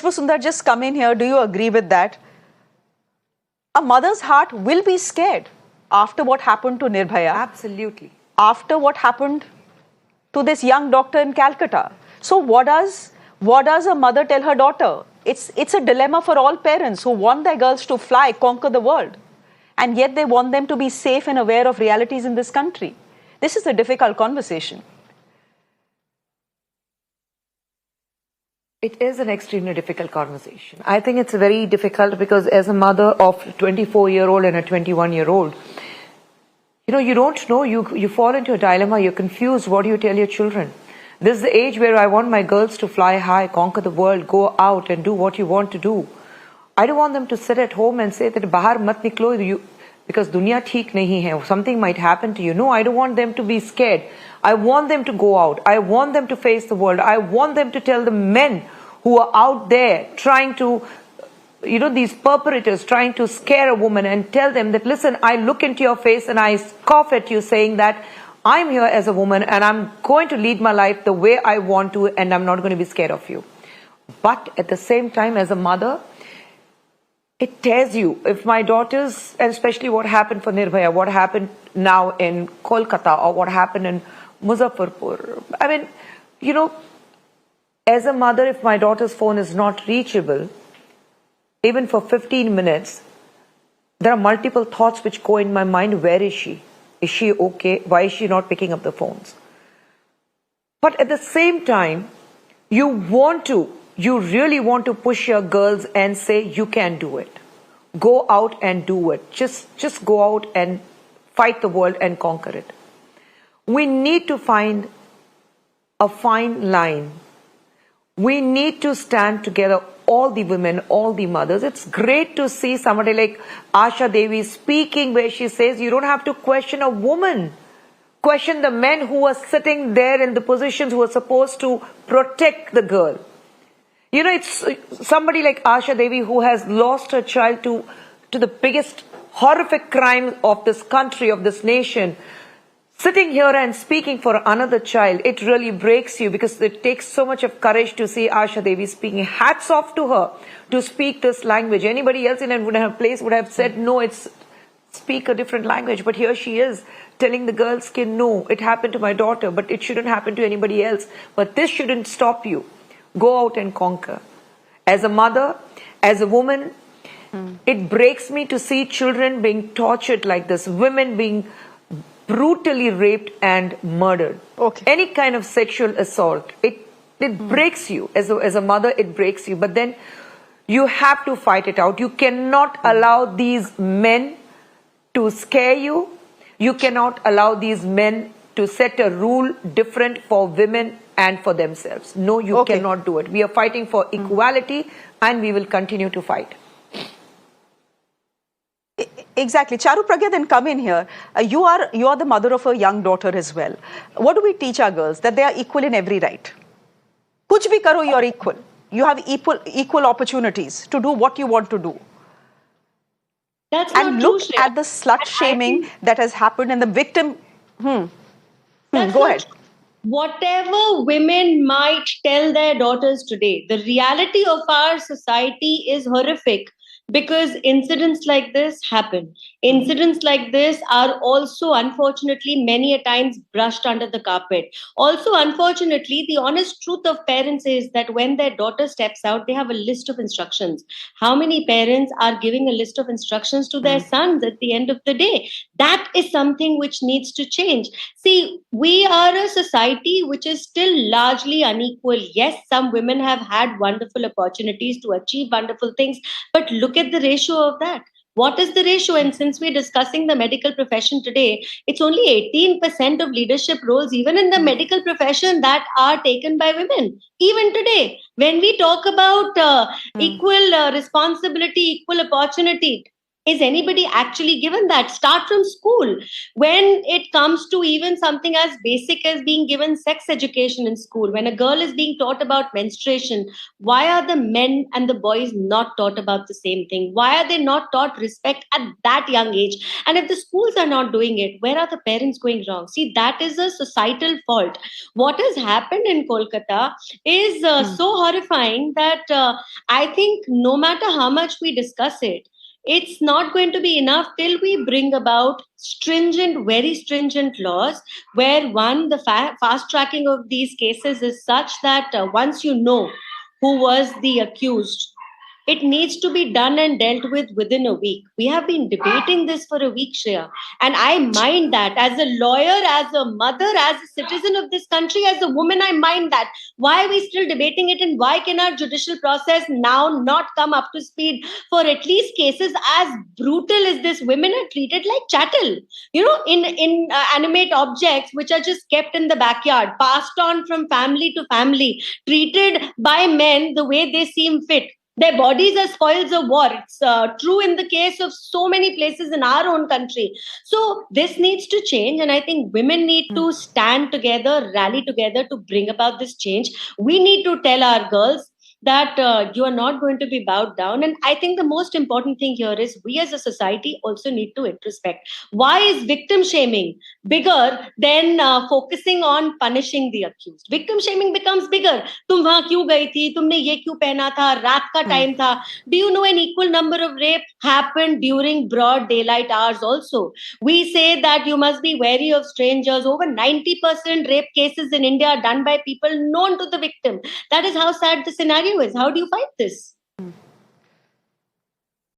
Khushbu Sundar, just come in here. Do you agree with that? A mother's heart will be scared after what happened to Nirbhaya. Absolutely. After what happened to this young doctor in Calcutta. So what does a mother tell her daughter? It's a dilemma for all parents who want their girls to fly, conquer the world. And yet they want them to be safe and aware of realities in this country. This is a difficult conversation. It is an extremely difficult conversation. I think it's very difficult because as a mother of a 24-year-old and a 21-year-old, you don't know, you fall into a dilemma, you're confused. What do you tell your children? This is the age where I want my girls to fly high, conquer the world, go out and do what you want to do. I don't want them to sit at home and say that bahar mat niklo, because dunya theek nahi hai, something might happen to you. No, I don't want them to be scared. I want them to go out. I want them to face the world. I want them to tell the men who are out there trying to, these perpetrators trying to scare a woman, and tell them that, listen, I look into your face and I scoff at you saying that I'm here as a woman and I'm going to lead my life the way I want to, and I'm not going to be scared of you. But at the same time, as a mother, it tears you. If my daughters, and especially what happened for Nirbhaya, what happened now in Kolkata, or what happened in Muzaffarpur, I mean, as a mother, if my daughter's phone is not reachable, even for 15 minutes, there are multiple thoughts which go in my mind. Where is she? Is she okay? Why is she not picking up the phones? But at the same time, you really want to push your girls and say, you can do it. Go out and do it. Just go out and fight the world and conquer it. We need to find a fine line. We need to stand together, all the women, all the mothers. It's great to see somebody like Asha Devi speaking, where she says you don't have to question a woman. Question the men who are sitting there in the positions who are supposed to protect the girl. It's somebody like Asha Devi who has lost her child to the biggest horrific crime of this country, of this nation. Sitting here and speaking for another child, it really breaks you, because it takes so much of courage to see Asha Devi speaking. Hats off to her to speak this language. Anybody else in her place would have said, no, speak a different language. But here she is telling the girls, no, it happened to my daughter, but it shouldn't happen to anybody else. But this shouldn't stop you. Go out and conquer. As a mother, as a woman, it breaks me to see children being tortured like this, women being brutally raped and murdered. Okay. Any kind of sexual assault, it breaks you. As a mother, it breaks you. But then you have to fight it out. You cannot allow these men to scare you. You cannot allow these men to set a rule different for women and for themselves. No, you cannot do it. We are fighting for equality, and we will continue to fight. Exactly. Charu Pragya, then come in here. You are the mother of a young daughter as well. What do we teach our girls? That they are equal in every right. Kuch bhi karo, you are equal. You have equal opportunities to do what you want to do. That's and not look true, Shreya. at the slut shaming that has happened, and the victim. Go ahead. Whatever women might tell their daughters today, the reality of our society is horrific, because incidents like this happen. Incidents like this are also, unfortunately, many a times brushed under the carpet. Also, unfortunately, the honest truth of parents is that when their daughter steps out, they have a list of instructions. How many parents are giving a list of instructions to their sons at the end of the day? That is something which needs to change. See, we are a society which is still largely unequal. Yes, some women have had wonderful opportunities to achieve wonderful things, but look at the ratio of that. What is the ratio? And since we're discussing the medical profession today, it's only 18% of leadership roles, even in the medical profession, that are taken by women. Even today, when we talk about equal responsibility, equal opportunity, Is anybody actually given that? Start from school. When it comes to even something as basic as being given sex education in school, when a girl is being taught about menstruation, why are the men and the boys not taught about the same thing? Why are they not taught respect at that young age? And if the schools are not doing it, where are the parents going wrong? See, that is a societal fault. What has happened in Kolkata is so horrifying that I think no matter how much we discuss it, it's not going to be enough till we bring about stringent, very stringent laws where one, the fast tracking of these cases is such that once you know who was the accused, it needs to be done and dealt with within a week. We have been debating this for a week, Shreya. And I mind that as a lawyer, as a mother, as a citizen of this country, as a woman, I mind that. Why are we still debating it? And why can our judicial process now not come up to speed for at least cases as brutal as this? Women are treated like chattel, in animate objects which are just kept in the backyard, passed on from family to family, treated by men the way they seem fit. Their bodies are spoils of war. It's true in the case of so many places in our own country. So this needs to change, and I think women need to stand together, rally together to bring about this change. We need to tell our girls that you are not going to be bowed down. And I think the most important thing here is we as a society also need to introspect. Why is victim shaming bigger than focusing on punishing the accused? Victim shaming becomes bigger. तुम वहां क्यों गई थी, तुमने ये क्यों पहना था, रात का टाइम था. Do you know an equal number of rape happened during broad daylight hours also? We say that you must be wary of strangers. Over 90% rape cases in India are done by people known to the victim. That is how sad the scenario is. How do you fight this?